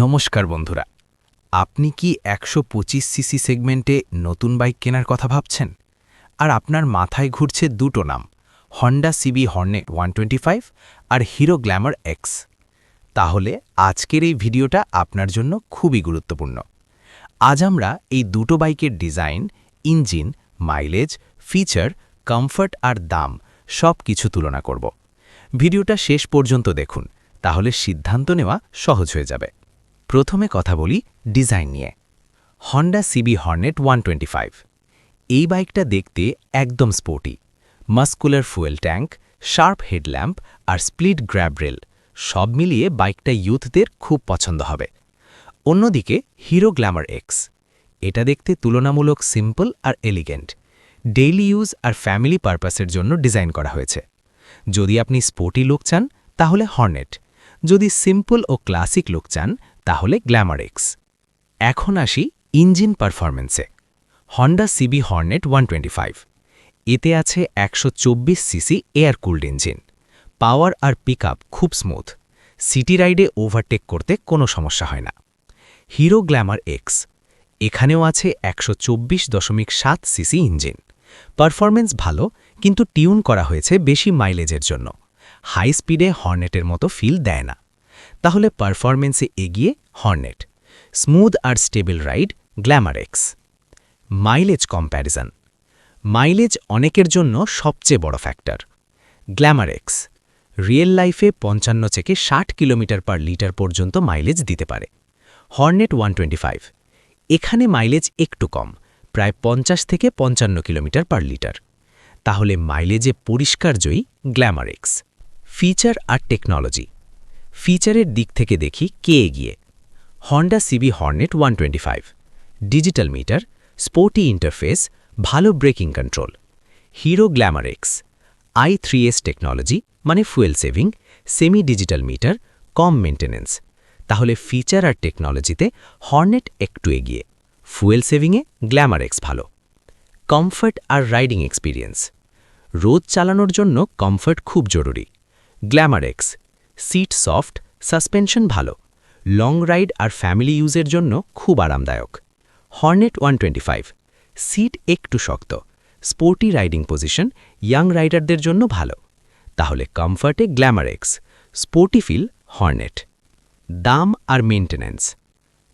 নমস্কার বন্ধুরা, আপনি কি 125 সিসি সেগমেন্টে নতুন বাইক কেনার কথা ভাবছেন? আর আপনার মাথায় ঘুরছে দুটো নাম, হন্ডা সিবি হর্নেট 125 আর হিরো গ্ল্যামার এক্স। তাহলে আজকের এই ভিডিওটা আপনার জন্য খুবই গুরুত্বপূর্ণ। আজ আমরা এই দুটো বাইকের design, engine, mileage, feature, comfort আর দাম সব কিছু তুলনা করব। ভিডিওটা শেষ পর্যন্ত দেখুন, তাহলে সিদ্ধান্ত নেওয়া সহজ হয়ে যাবে। প্রথমে কথা বলি ডিজাইন নিয়ে। Honda CB Hornet 125। এই বাইকটা দেখতে একদম sporty. Muscular fuel tank, sharp headlamp আর স্প্লিট গ্র্যাব রেল সব মিলিয়ে বাইকটা ইউথদের খুব পছন্দ হবে। অন্যদিকে হিরো গ্ল্যামার এক্স, এটা দেখতে তুলনামূলক সিম্পল আর এলিগেন্ট। ডেইলি ইউজ আর ফ্যামিলি পারপাসের জন্য ডিজাইন করা হয়েছে। যদি আপনি স্পোর্টি লুক চান তাহলে হর্নেট, যদি সিম্পল ও ক্লাসিক লুক চান তাহলে গ্ল্যামার এক্স। এখন আসি ইঞ্জিন পারফরম্যান্সে। হন্ডা সিবি হর্নেট 125, এতে আছে 124 সিসি এয়ার কুলড ইঞ্জিন। পাওয়ার আর পিকআপ খুব স্মুথ, সিটি রাইডে ওভারটেক করতে কোনো সমস্যা হয় না। হিরো গ্ল্যামার এক্স, এখানেও আছে 124.7 সিসি ইঞ্জিন। পারফরম্যান্স ভালো, কিন্তু টিউন করা হয়েছে বেশি মাইলেজের জন্য। হাই স্পিডে হর্নেটের মতো ফিল দেয় না। তাহলে পারফরম্যান্সে এগিয়ে হর্নেট, স্মুথ আর stable ride Glamour X. Mileage comparison. Mileage অনেকের জন্য সবচেয়ে বড় ফ্যাক্টর। গ্ল্যামার এক্স রিয়েল লাইফে 55 থেকে 60 কিলোমিটার পার লিটার পর্যন্ত মাইলেজ দিতে পারে। হর্নেট 125, এখানে মাইলেজ একটু কম, প্রায় 50 থেকে 55 কিলোমিটার পার লিটার। তাহলে মাইলেজে পরিষ্কার জয়ী গ্ল্যামার এক্স। ফিচার আর টেকনোলজি। ফিচারের দিক থেকে দেখি কে এগিয়ে। Honda CB Hornet 125, digital meter, sporty interface, ভালো braking control. Hero Glamour X, i3S technology, মানে fuel saving, semi digital meter, কম মেনটেন্যান্স। তাহলে ফিচার আর টেকনোলজিতে হর্নেট একটু এগিয়ে, ফুয়েল সেভিংয়ে গ্ল্যামার এক্স ভালো। কমফর্ট আর রাইডিং এক্সপিরিয়েন্স। রোদ চালানোর জন্য কমফর্ট খুব জরুরি। Glamour X, seat soft, suspension ভালো, লং রাইড আর ফ্যামিলি ইউজের জন্য খুব আরামদায়ক। হর্নেট 125, সিট একটু শক্ত, স্পোর্টি রাইডিং পজিশন, ইয়াং রাইডারদের জন্য ভালো। তাহলে কমফর্টে Glamour X, sporty feel Hornet. দাম আর মেনটেন্যান্স।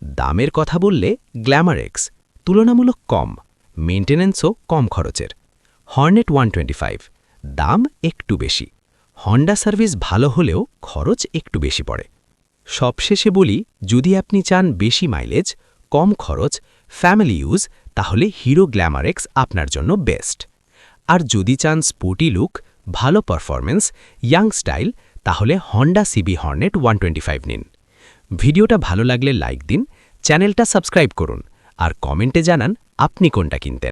দামের কথা বললে গ্ল্যামার এক্স তুলনামূলক কম, মেনটেন্যান্সও কম খরচের। হর্নেট 125, দাম একটু বেশি, হন্ডা সার্ভিস ভালো হলেও খরচ একটু বেশি পড়ে। সবশেষে বলি, যদি আপনি চান বেশি মাইলেজ, কম খরচ, ফ্যামিলি ইউজ, তাহলে হিরো গ্ল্যামার এক্স আপনার জন্য বেস্ট। আর যদি চান স্পোর্টি লুক, ভালো পারফরম্যান্স, ইয়াং স্টাইল, তাহলে হন্ডা সিবি হর্নেট 125 নিন। ভিডিওটা ভালো লাগলে লাইক দিন, চ্যানেলটা সাবস্ক্রাইব করুন আর কমেন্টে জানান আপনি কোনটা কিনতেন।